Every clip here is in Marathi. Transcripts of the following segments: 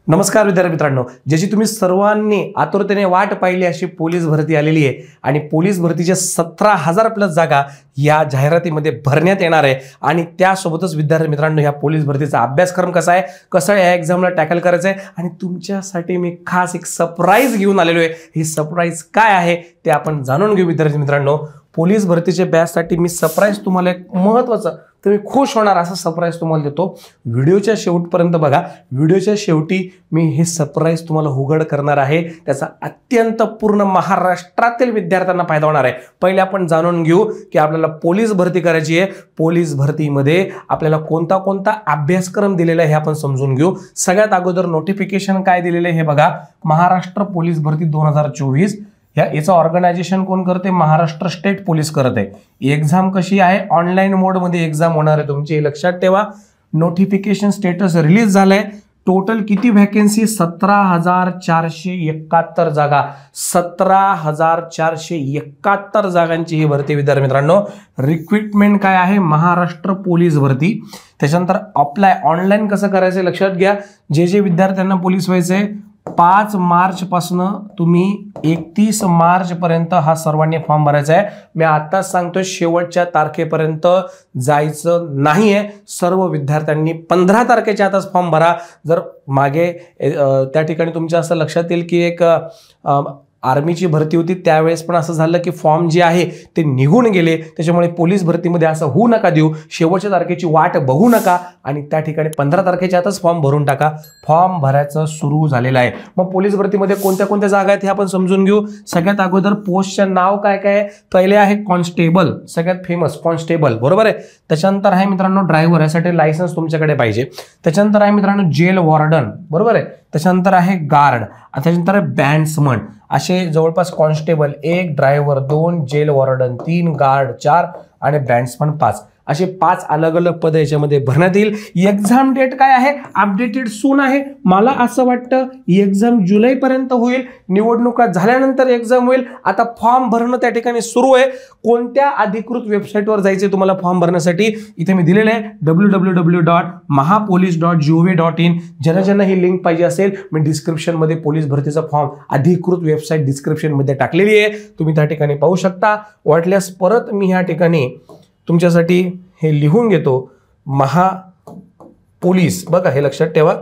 नमस्कार विद्यार्थी मित्रांनो, ज्याची तुम्ही सर्वांनी आतुरतेने वाट पाहिली अशी पोलीस भरती आलेली आहे आणि पोलीस भरतीच्या 17,000 प्लस जागा या जाहिरातीमध्ये भरण्यात येणार आहे आणि त्यासोबतच विद्यार्थी मित्रांनो या पोलीस भरतीचा अभ्यासक्रम कसा आहे, कसं या एक्झामला टॅकल करायचं आहे आणि तुमच्यासाठी मी खास एक सरप्राईज घेऊन आलेलो आहे। ही सरप्राईज काय आहे ते आपण जाणून घेऊ विद्यार्थी मित्रांनो। पोलीस भरतीच्या बॅचसाठी मी सरप्राईज तुम्हाला एक महत्त्वाचं, तुम्ही खुश होणार असं सरप्राईज तुम्हाला देतो। व्हिडिओच्या शेवटपर्यंत बघा। व्हिडिओच्या शेवटी मी हे सरप्राईज तुम्हाला उघड करणार आहे, त्याचा अत्यंत पूर्ण महाराष्ट्रातील विद्यार्थ्यांना फायदा होणार आहे। पहिले आपण जाणून घेऊ की आपल्याला पोलीस भरती करायची आहे, पोलीस भरतीमध्ये आपल्याला कोणता कोणता अभ्यासक्रम दिलेला आहे हे आपण समजून घेऊ। सगळ्यात अगोदर नोटिफिकेशन काय दिलेले हे बघा, महाराष्ट्र पोलीस भरती 2024 याचं ऑर्गनायझेशन कोण करते, महाराष्ट्र स्टेट पोलीस करत आहे। एक्झाम कशी आहे, ऑनलाईन मोड मध्ये एक्झाम होणार आहे तुमची, हे लक्षात ठेवा। नोटिफिकेशन स्टेटस रिलीज झालंय। टोटल किती व्हॅकन्सी, 17,471 जागा, 17,471 जागांची ही भरती विद्यार्थी मित्रांनो। रिक्रुटमेंट काय आहे, महाराष्ट्र पोलीस भरती। त्याच्यानंतर अप्लाय ऑनलाईन कसं करायचं लक्षात घ्या। जे विद्यार्थ्यांना पोलीस व्हायचंय 5 मार्च पासून तुम्ही 31 मार्च पर्यंत हा सर्वांनी फॉर्म भरायचा आहे। मी आताच सांगतोय शेवटच्या तारखेपर्यंत जायचं नाहीये। सर्व विद्यार्थ्यांनी 15 तारखेच्या आतच फॉर्म भरा। जर मागे त्या ठिकाणी तुमच्या असं लक्षात येईल की एक आर्मीची भरती होती, त्यावेळेस पण असं झालं की फॉर्म जे आहे ते निघून गेले। त्याच्यामुळे पोलीस भरतीमध्ये असं होऊ नका देऊ, शेवटच्या तारखेची वाट बघू नका आणि त्या ठिकाणी 15 तारखेच्या आतच फॉर्म भरून टाका। फॉर्म भरायचं सुरू झालेलं आहे। मग पोलीस भरतीमध्ये कोणत्या कोणत्या जागा आहेत हे आपण समजून घेऊ। सगळ्यात अगोदर पोस्टचे नाव काय काय आहे, पहिले आहे कॉन्स्टेबल, सगळ्यात फेमस कॉन्स्टेबल, बरोबर आहे। त्याच्यानंतर आहे मित्रांनो ड्रायव्हर, यासाठी लायसन्स तुमच्याकडे पाहिजे। त्याच्यानंतर आहे मित्रांनो जेल वॉर्डन, बरोबर आहे। त्याच्यानंतर आहे गार्ड, त्याच्यानंतर आहे बँड्समन। असे जवळपास constable 1, driver 2, jail warden 3, guard 4 आणि बँड्समन 5, असे 5 अलग अलग पद याच्यामध्ये भरण्यात येईल। एक्झाम डेट काय आहे, अपडेटेड सून आहे। मला असं वाटतं एक्झाम जुलै पर्यंत होईल, निवडणुका झाल्यानंतर एक्झाम होईल। आता फॉर्म भरणं त्या ठिकाणी सुरू आहे। कोणत्या अधिकृत वेबसाईटवर जायचे तुम्हाला फॉर्म भरण्यासाठी, इथे मी दिलेलं आहे www.mahapolice.gov.in। ज्यांना ही लिंक पाहिजे असेल, मी डिस्क्रिप्शन मध्ये पोलीस भरतीचा फॉर्म अधिकृत वेबसाईट डिस्क्रिप्शन मध्ये टाकलेली आहे, तुम्ही त्या ठिकाणी पाहू शकता। वाटल्यास परत मी ह्या ठिकाणी तुमच्यासाठी हे लिहून घेतो, महापोलीस, बघा हे लक्षात ठेवा,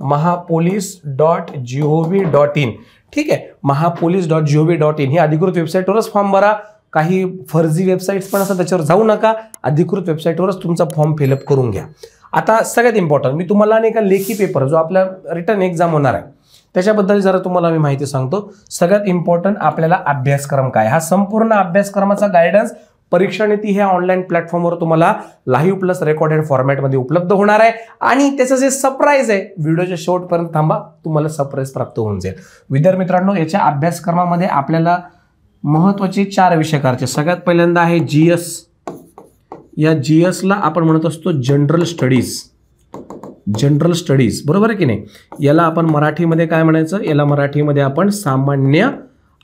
mahapolice.gov.in, ठीक आहे। mahapolice.gov.in ही अधिकृत वेबसाईटवरच फॉर्म भरा। काही फर्जी वेबसाईट्स पण असतात, त्याच्यावर जाऊ नका, अधिकृत वेबसाईटवरच तुमचा फॉर्म फिलअप करून घ्या। आता सगळ्यात इम्पॉर्टंट, मी तुम्हाला नाही का लेखी पेपर जो आपला रिटर्न एक्झाम होणार आहे त्याच्याबद्दल जरा तुम्हाला मी माहिती सांगतो। सगळ्यात इम्पॉर्टंट आपल्याला अभ्यासक्रम काय, हा संपूर्ण अभ्यासक्रमाचा गायडन्स परीक्षा नीती ह्या ऑनलाईन प्लॅटफॉर्मवर तुम्हाला लाईव्ह प्लस रेकॉर्डेड फॉर्मॅटमध्ये उपलब्ध होणार आहे आणि त्याचं जे सरप्राईज आहे व्हिडिओच्या शेवटपर्यंत थांबा, तुम्हाला सरप्राईज प्राप्त होऊन जाईल। विद्यार्थी मित्रांनो, याच्या अभ्यासक्रमामध्ये आपल्याला महत्त्वाचे 4 विषय करायचे। सगळ्यात पहिल्यांदा आहे जीएस। या जीएसला आपण म्हणत असतो जनरल स्टडीज, जनरल स्टडीज, बरोबर आहे की नाही। याला आपण मराठीमध्ये काय म्हणायचं, याला मराठीमध्ये आपण सामान्य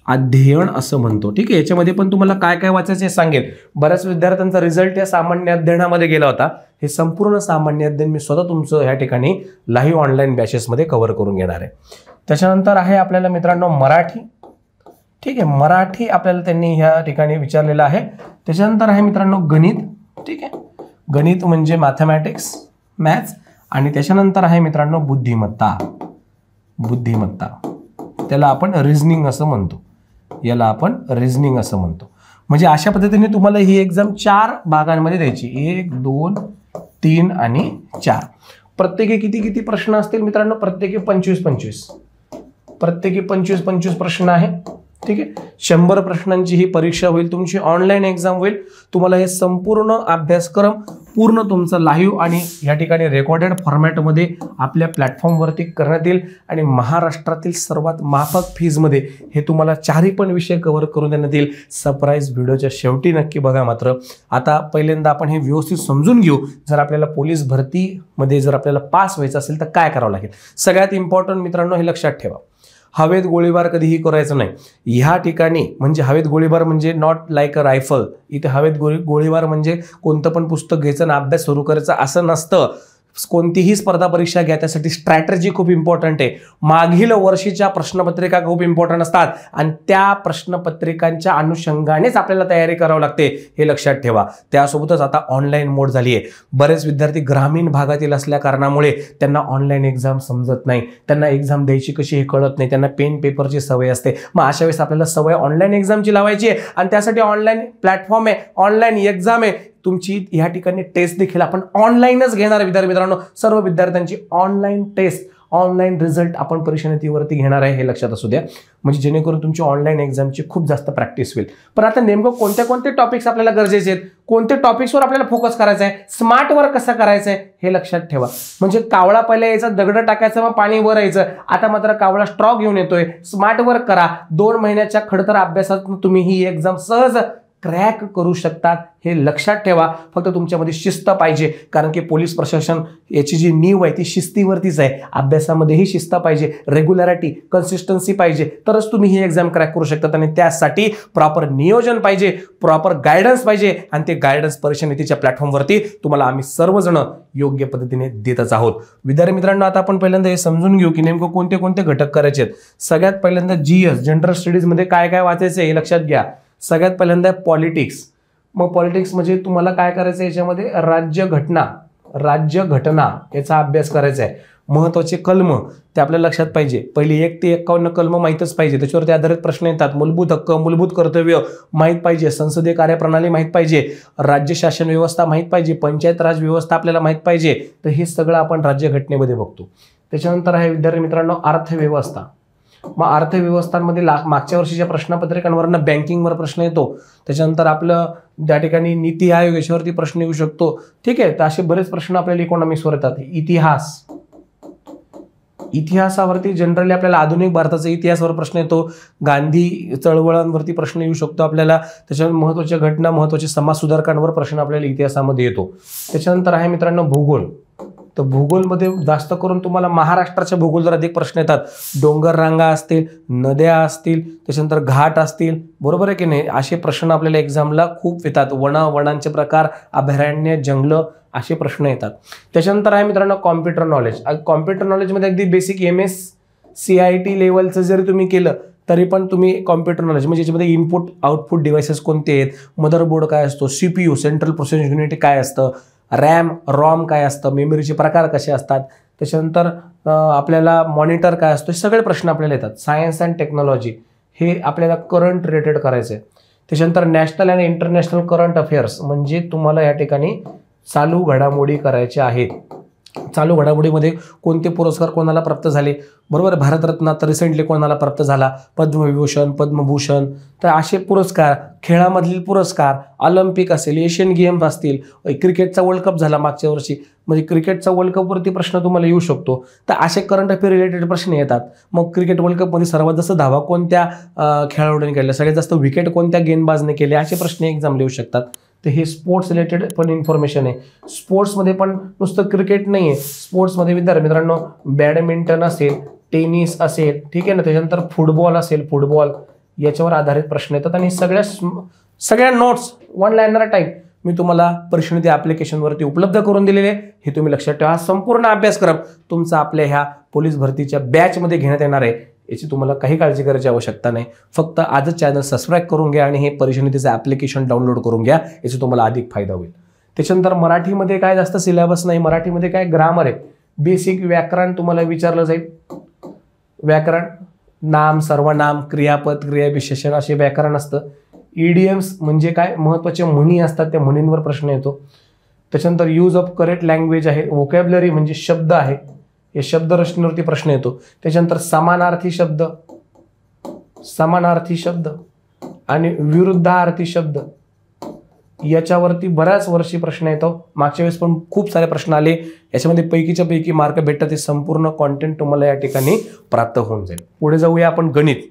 अध्ययन असं म्हणतो, ठीक आहे। याच्यामध्ये पण तुम्हाला काय काय वाचायचं हे सांगेल। बऱ्याच विद्यार्थ्यांचा रिझल्ट या सामान्य अध्ययनामध्ये गेला होता। हे संपूर्ण सामान्य अध्ययन मी स्वतः तुमचं या ठिकाणी लाईव्ह ऑनलाईन बॅचेसमध्ये कव्हर करून घेणार आहे। त्याच्यानंतर आहे आपल्याला मित्रांनो मराठी, ठीक आहे, मराठी आपल्याला त्यांनी ह्या ठिकाणी विचारलेलं आहे। त्याच्यानंतर आहे मित्रांनो गणित, ठीक आहे, गणित म्हणजे मॅथमॅटिक्स, मॅथ्स। आणि त्याच्यानंतर आहे मित्रांनो बुद्धिमत्ता, बुद्धिमत्ता, त्याला आपण रिझनिंग असं म्हणतो, याला आपण रिझनिंग असं म्हणतो। म्हणजे अशा पद्धतीने तुम्हाला ही एक्झाम 4 भागांमध्ये द्यायची, 1, 2, 3 आणि 4। प्रत्येकी किती किती प्रश्न असतील मित्रांनो, प्रत्येकी 25-25, प्रत्येकी 25-25 प्रश्न आहे, ठीक आहे। 100 प्रश्नांची ही परीक्षा होईल, तुमची ऑनलाईन एक्झाम होईल। तुम्हाला हे संपूर्ण अभ्यासक्रम पूर्ण तुमचं लाईव्ह आणि या ठिकाणी रेकॉर्डेड फॉर्मॅटमध्ये आपल्या प्लॅटफॉर्मवरती करण्यात येईल आणि महाराष्ट्रातील सर्वात माफक फीजमध्ये हे तुम्हाला 4ही पण विषय कव्हर करून देण्यात येईल। सरप्राईज व्हिडिओच्या शेवटी नक्की बघा। मात्र आता पहिल्यांदा आपण हे व्यवस्थित समजून घेऊ, जर आपल्याला पोलीस भरतीमध्ये जर आपल्याला पास व्हायचं असेल तर काय करावं लागेल। सगळ्यात इम्पॉर्टंट मित्रांनो हे लक्षात ठेवा, हवेत गोळीबार कधीही करायचं नाही। ह्या ठिकाणी म्हणजे हवेत गोळीबार म्हणजे नॉट लाईक अ रायफल, इथे हवेत गोळीबार म्हणजे कोणतं पण पुस्तक घ्यायचं आणि अभ्यास सुरू करायचा असं नसतं। कोणतीही स्पर्धा परीक्षा घ्या त्यासाठी स्ट्रॅटेजी खूप इम्पॉर्टंट आहे. मागील वर्षीच्या प्रश्नपत्रिका खूप इम्पॉर्टंट असतात आणि त्या प्रश्नपत्रिकांच्या अनुषंगानेच आपल्याला तयारी करावी लागते, हे लक्षात ठेवा. त्यासोबतच आता ऑनलाईन मोड झाली आहे. बरेच विद्यार्थी ग्रामीण भागातील असल्या कारणामुळे त्यांना ऑनलाईन एक्झाम समजत नाही, त्यांना एक्झाम द्यायची कशी हे कळत नाही, त्यांना पेन पेपरची सवय असते. मग अशा वेळेस आपल्याला सवय ऑनलाईन एक्झामची लावायची आहे आणि त्यासाठी ऑनलाईन प्लॅटफॉर्म आहे, ऑनलाईन एक्झाम आहे. तुमची या ठिकाणी टेस्ट देखील आपण ऑनलाईनच घेणार आहे विद्यार्थी मित्रांनो. सर्व विद्यार्थ्यांची ऑनलाईन टेस्ट, ऑनलाईन रिझल्ट आपण परीक्षेवरती घेणार आहे, हे लक्षात असू द्या. म्हणजे जेणेकरून तुमची ऑनलाईन एक्झामची खूप जास्त प्रॅक्टिस होईल. पण आता नेमकं कोणते कोणते टॉपिक्स आपल्याला गरजेचे आहेत, कोणते टॉपिक्सवर आपल्याला फोकस करायचा आहे, स्मार्ट वर्क कसं करायचं आहे, हे लक्षात ठेवा. म्हणजे कावळा पहिला यायचा, दगड टाकायचं, मग पाणी वर यायचं. आता मात्र कावळा स्ट्रॉ घेऊन येतोय. स्मार्ट वर्क करा. 2 महिन्याच्या खडतर अभ्यासात तुम्ही ही एक्झाम सहज क्रॅक करू शकतात, हे लक्षात ठेवा. फक्त तुमच्यामध्ये शिस्त पाहिजे, कारण की पोलीस प्रशासन याची जी नीव आहे ती शिस्तीवरतीच आहे. अभ्यासामध्येही शिस्त पाहिजे, रेग्युलॅरिटी, कन्सिस्टन्सी पाहिजे, तरच तुम्ही ही एक्झाम क्रॅक करू शकतात. आणि त्यासाठी प्रॉपर नियोजन पाहिजे, प्रॉपर गायडन्स पाहिजे आणि ते गायडन्स परीक्षा नीतीच्या प्लॅटफॉर्मवरती तुम्हाला आम्ही सर्वजण योग्य पद्धतीने देतच आहोत. विद्यार्थी मित्रांनो, आता आपण पहिल्यांदा हे समजून घेऊ की नेमकं कोणते कोणते घटक करायचे आहेत. सगळ्यात पहिल्यांदा GS जनरल स्टडीजमध्ये काय काय वाचायचं हे लक्षात घ्या. सगळ्यात पहिल्यांदा पॉलिटिक्स. मग पॉलिटिक्स म्हणजे तुम्हाला काय करायचं, याच्यामध्ये राज्य घटना याचा अभ्यास करायचा आहे. महत्वाचे कलम ते आपल्या लक्षात पाहिजे. पहिली 1 ते 51 कलम माहीतच पाहिजे, त्याच्यावरती आधारित प्रश्न येतात. मूलभूत हक्क, मूलभूत कर्तव्य माहीत पाहिजे, संसदीय कार्यप्रणाली माहीत पाहिजे, राज्य शासन व्यवस्था माहीत पाहिजे, पंचायत राज व्यवस्था आपल्याला माहीत पाहिजे. तर हे सगळं आपण राज्यघटनेमध्ये बघतो. त्याच्यानंतर आहे विद्यार्थी मित्रांनो अर्थव्यवस्था. मग अर्थव्यवस्थांमध्ये मागच्या वर्षीच्या प्रश्नपत्रिकांवरनं बँकिंगवर प्रश्न येतो. त्याच्यानंतर आपलं त्या ठिकाणी नीती आयोग याच्यावरती प्रश्न येऊ शकतो. ठीक आहे, तर असे बरेच प्रश्न आपल्याला इकॉनॉमिक्सवर येतात. इतिहासावरती जनरली आपल्याला आधुनिक भारताचा इतिहासावर प्रश्न येतो. गांधी चळवळांवरती प्रश्न येऊ शकतो आपल्याला. त्याच्यानंतर महत्त्वाच्या घटना, महत्त्वाचे समाज सुधारकांवर प्रश्न आपल्याला इतिहासामध्ये येतो. त्याच्यानंतर आहे मित्रांनो भूगोल. तर भूगोलमध्ये जास्त करून तुम्हाला महाराष्ट्राच्या भूगोलवर अधिक प्रश्न येतात. डोंगर रांगा असतील, नद्या असतील, त्याच्यानंतर घाट असतील, बरोबर आहे की नाही, असे प्रश्न आपल्याला एक्झामला खूप येतात. वनांचे प्रकार, अभयारण्य, जंगल असे प्रश्न येतात. त्याच्यानंतर आहे मित्रांनो कॉम्प्युटर नॉलेज. कॉम्प्युटर नॉलेजमध्ये अगदी बेसिक MSCIT लेवलचं जरी तुम्ही केलं तरी पण तुम्ही कॉम्प्युटर नॉलेज म्हणजे याच्यामध्ये इनपुट आउटपुट डिव्हाइसेस कोणते आहेत, मदरबोर्ड काय असतो, CPU सेंट्रल प्रोसेसिंग युनिट काय असतं, रॅम रॉम काय असतं, मेमरीचे प्रकार कसे असतात, त्याच्यानंतर आपल्याला मॉनिटर काय असतो, हे सगळे प्रश्न आपल्याला येतात. सायन्स अँड टेक्नॉलॉजी हे आपल्याला करंट रिलेटेड करायचं आहे. त्याच्यानंतर नॅशनल आणि इंटरनॅशनल करंट अफेअर्स म्हणजे तुम्हाला या ठिकाणी चालू घडामोडी करायच्या आहेत. चालू घडामोडीमध्ये कोणते पुरस्कार कोणाला प्राप्त झाले, बरोबर, भारतरत्न आता रिसेंटली कोणाला प्राप्त झाला, पद्मविभूषण, पद्मभूषण, तर असे पुरस्कार, खेळामधील पुरस्कार, ऑलिम्पिक असेल, एशियन गेम्स असतील, क्रिकेटचा वर्ल्ड कप झाला मागच्या वर्षी, म्हणजे क्रिकेटचा वर्ल्ड कपवरती प्रश्न तुम्हाला येऊ शकतो. तर असे करंट अफेअर रिलेटेड प्रश्न येतात. मग क्रिकेट वर्ल्ड कपमध्ये सर्वात जास्त धावा कोणत्या खेळाडूंनी केल्या, सगळ्यात जास्त विकेट कोणत्या गेंदबाजने केले, असे प्रश्न एक्झाम येऊ शकतात. तर हे स्पोर्ट्स रिलेटेड पण इन्फॉर्मेशन आहे. स्पोर्ट्समध्ये पण नुसतं क्रिकेट नाही आहे, स्पोर्ट्समध्ये विद्यार्थी मित्रांनो बॅडमिंटन असेल, टेनिस असेल, ठीक आहे ना, त्याच्यानंतर फुटबॉल असेल, फुटबॉल याच्यावर आधारित प्रश्न येतात. आणि सगळ्या नोट्स 1 लाइनर टाईप मी तुम्हाला परीक्षेनिधी ॲप्लिकेशनवरती उपलब्ध करून दिलेले, हे तुम्ही लक्षात ठेवा. हा संपूर्ण अभ्यासक्रम तुमचा आपल्या ह्या पोलीस भरतीच्या बॅचमध्ये घेण्यात येणार आहे. याची तुम्हाला काही काळजी करायची आवश्यकता नाही. फक्त आजच चॅनल सबस्क्राईब करून घ्या आणि हे परीक्षेनिधीचं ॲप्लिकेशन डाउनलोड करून घ्या, याचा तुम्हाला अधिक फायदा होईल. त्याच्यानंतर मराठीमध्ये काय जास्त सिलेबस नाही. मराठीमध्ये काय ग्रामर आहे, बेसिक व्याकरण तुम्हाला विचारलं जाईल. व्याकरण, नाम, सर्वनाम, क्रियापद, क्रियाविशेषण असे व्याकरण असतं. इडियम्स म्हणजे काय, महत्त्वाचे म्हणी असतात, त्या म्हणींवर प्रश्न येतो. त्याच्यानंतर यूज ऑफ करेक्ट लँग्वेज आहे. व्होकॅब्युलरी म्हणजे शब्द आहे, या शब्दरचनेवरती प्रश्न येतो. त्याच्यानंतर समानार्थी शब्द आणि विरुद्धार्थी शब्द याच्यावरती बऱ्याच वर्षी प्रश्न येतो. मागच्या वेळेस पण खूप सारे प्रश्न आले, याच्यामध्ये पैकीच्या पैकी मार्क भेटतात. ते संपूर्ण कॉन्टेंट तुम्हाला या ठिकाणी प्राप्त होऊन जाईल. पुढे जाऊया आपण गणित.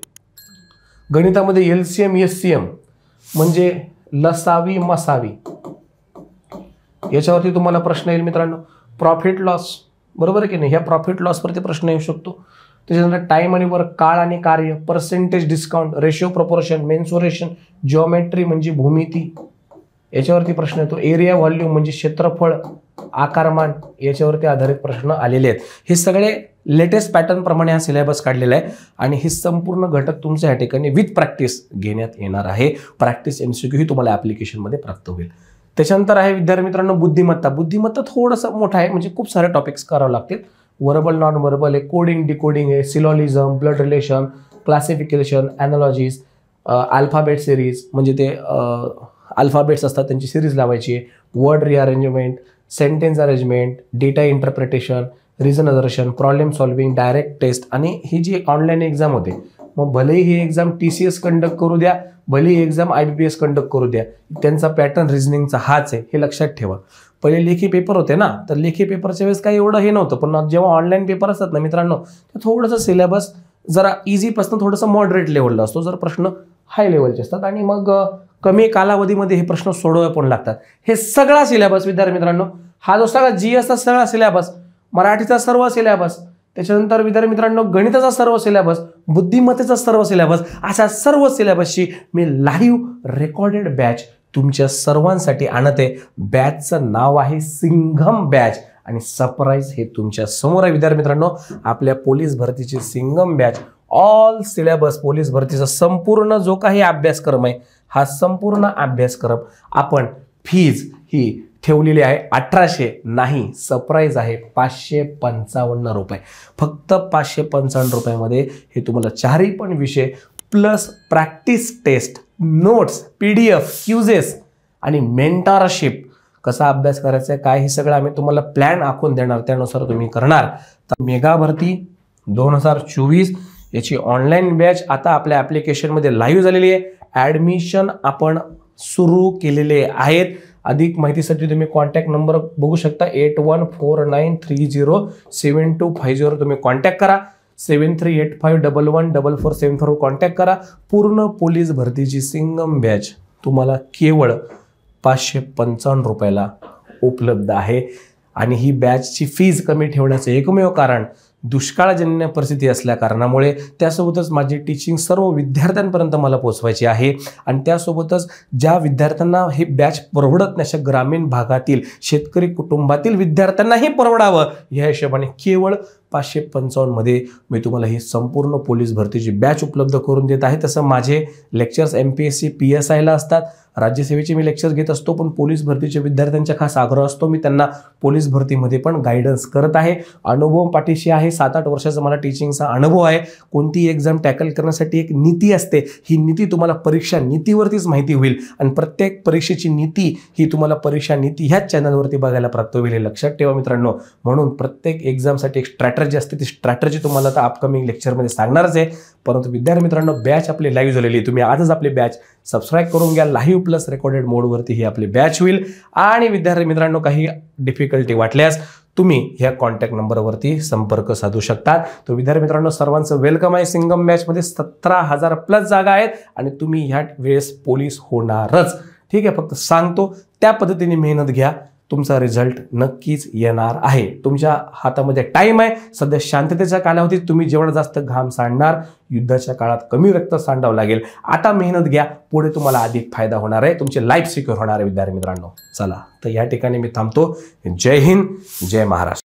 गणितामध्ये LCM SCM म्हणजे लसावी मसावी याच्यावरती तुम्हाला प्रश्न येईल मित्रांनो. प्रॉफिट लॉस, बरोबर आहे की नाही, ह्या प्रॉफिट लॉसवरती प्रश्न येऊ शकतो. त्याच्यानंतर टाईम आणि वर्क, काळ आणि कार्य, percentage discount, ratio proportion, mensuration, geometry म्हणजे भूमिती, याच्यावरती प्रश्न येतो. एरिया व्हॉल्यूम म्हणजे क्षेत्रफळ, आकारमान, याच्यावरती आधारित प्रश्न आलेले आहेत. हे सगळे लेटेस्ट पॅटर्न प्रमाणे हा सिलेबस काढलेला आहे आणि हे संपूर्ण घटक तुमच्या या ठिकाणी विथ प्रॅक्टिस घेण्यात येणार आहे. प्रॅक्टिस MCQ ही तुम्हाला ॲप्लिकेशनमध्ये प्राप्त होईल. त्याच्यानंतर आहे विद्यार्थी मित्रांनो बुद्धिमत्ता. बुद्धिमत्ता थोडंसं मोठं आहे, म्हणजे खूप सारे टॉपिक्स करावे लागतील. वर्बल, नॉन वर्बल आहे, कोडिंग, डिकोडिंग आहे, syllogism, blood relation, classification, analogies, alphabet series म्हणजे ते अल्फाबेट्स असतात त्यांची सिरीज लावायची आहे, word rearrangement, sentence arrangement, data interpretation, reason problem solving, direct test. आणि ही जी ऑनलाईन एक्झाम होते, मग भलेही ही एक्झाम TCS कंडक्ट करू द्या, भलेही एक्झाम IBPS कंडक्ट करू द्या, त्यांचा पॅटर्न रिझनिंगचा हाच आहे, हे लक्षात ठेवा. पहिले लेखी पेपर होते ना, तर लेखी पेपरच्या वेळेस काही एवढं हे नव्हतं, पण जेव्हा ऑनलाईन पेपर असतात ना मित्रांनो, तर थोडंसं सिलेबस जरा इझीपासून थोडंसं मॉडरेट लेवलला असतो, जर प्रश्न हाय लेवलचे असतात आणि मग कमी कालावधीमध्ये हे प्रश्न सोडवावे पण लागतात. हे सगळा सिलेबस विद्यार्थी मित्रांनो, हा जो सगळा GSचा सगळा सिलेबस, मराठीचा सर्व सिलेबस, त्याच्यानंतर विद्यार्थी मित्रांनो गणिताचा सर्व सिलेबस, बुद्धिमत्तेचा सर्व सिलेबस, अशा सर्व सिलेबसची मी लाईव्ह रेकॉर्डेड बॅच तुमच्या सर्वांसाठी आणत आहे. बॅचचं नाव आहे सिंघम बॅच आणि सरप्राईज हे तुमच्या समोर आहे. विद्यार्थी मित्रांनो, आपल्या पोलीस भरतीची Singham batch, all syllabus, police भरतीचा संपूर्ण जो काही अभ्यासक्रम आहे, हा संपूर्ण अभ्यासक्रम आपण फीज ही ठेवलेली आहे 1800, नाही सरप्राईज आहे 555 रुपये. फक्त 555 रुपयामध्ये हे तुम्हाला चारही पण विषय plus practice test, notes, PDF, quizzes आणि मेंटरशिप, कसा अभ्यास करायचा आहे काय, हे सगळं आम्ही तुम्हाला प्लॅन आखून देणार, त्यानुसार तुम्ही करणार. तर मेगा भरती 2024 याची ऑनलाईन बॅच आता आपल्या ॲप्लिकेशनमध्ये लाईव्ह झालेली आहे. ॲडमिशन आपण सुरू केलेले आहेत. अधिक माहितीसाठी तुम्ही कॉन्टॅक्ट नंबर बघू शकता, 8149307250 तुम्ही कॉन्टॅक्ट करा. 7385114474 कॉन्टॅक्ट करा. पूर्ण पोलीस भरतीची सिंघम बॅच तुम्हाला केवळ 555 रुपयाला उपलब्ध आहे. आणि ही बॅचची फीज कमी ठेवण्याचं एकमेव कारण दुष्काळजन्य परिस्थिती असल्या कारणामुळे, त्यासोबतच माझी टीचिंग सर्व विद्यार्थ्यांपर्यंत मला पोहोचवायची आहे. आणि त्यासोबतच ज्या विद्यार्थ्यांना हे बॅच परवडत नाही, अशा ग्रामीण भागातील शेतकरी कुटुंबातील विद्यार्थ्यांनाही परवडावं या हिशोबाने केवळ 555 मध्ये मी तुम्हाला ही संपूर्ण पोलीस भरतीची बॅच उपलब्ध करून देत आहे. तसं माझे लेक्चर्स MPSC PSIला असतात, राज्यसेवेचे मी लेक्चर्स घेत असतो, पण पोलीस भरतीच्या विद्यार्थ्यांचा खास आग्रह असतो, मी त्यांना पोलीस भरतीमध्ये पण गायडन्स करत आहे. अनुभव पाठीशी आहे, 7-8 वर्षाचा मला टीचिंगचा अनुभव आहे. कोणती एक्झाम टॅकल करण्यासाठी एक नीती असते, ही नीती तुम्हाला परीक्षा नीतीवरतीच माहिती होईल आणि प्रत्येक परीक्षेची नीती ही तुम्हाला परीक्षा नीती ह्याच चॅनलवरती बघायला प्राप्त होईल, हे लक्षात ठेवा मित्रांनो. म्हणून प्रत्येक एक्झामसाठी एक स्ट्रॅटर्जी असते, ती स्ट्रॅटर्जी तुम्हाला आता अपकमिंग लेक्चरमध्ये सांगणारच आहे. परंतु विद्यार्थी मित्रांनो, बॅच आपली लाईव्ह झालेली आहे, तुम्ही आजच आपली बॅच सबस्क्राईब करून घ्या. लाईव्ह प्लस रेकॉर्डेड मोडवरती ही आपली बॅच होईल. आणि विद्यार्थी मित्रांनो, काही डिफिकल्टी वाटल्यास तुम्ही ह्या कॉन्टॅक्ट नंबरवरती संपर्क साधू शकतात. तर विद्यार्थी मित्रांनो, सर्वांचं वेलकम आहे. सिंघम बॅचमध्ये 17,000 प्लस जागा आहेत आणि तुम्ही ह्या वेळेस पोलीस होणारच. ठीक आहे, फक्त सांगतो त्या पद्धतीने मेहनत घ्या, तुमचा रिझल्ट नक्कीच येणार आहे. तुमच्या हातामध्ये टाइम आहे. सध्या शांततेच्या कालावधीत तुम्ही जेवढा जास्त घाम सांडणार, युद्धाच्या काळात कमी रक्त सांडावं लागेल. आता मेहनत घ्या, पुढे तुम्हाला अधिक फायदा होणार आहे, तुमची लाईफ सिक्युअर होणार आहे विद्यार्थी मित्रांनो. चला, तर या ठिकाणी मी थांबतो. जय हिंद, जय महाराष्ट्र.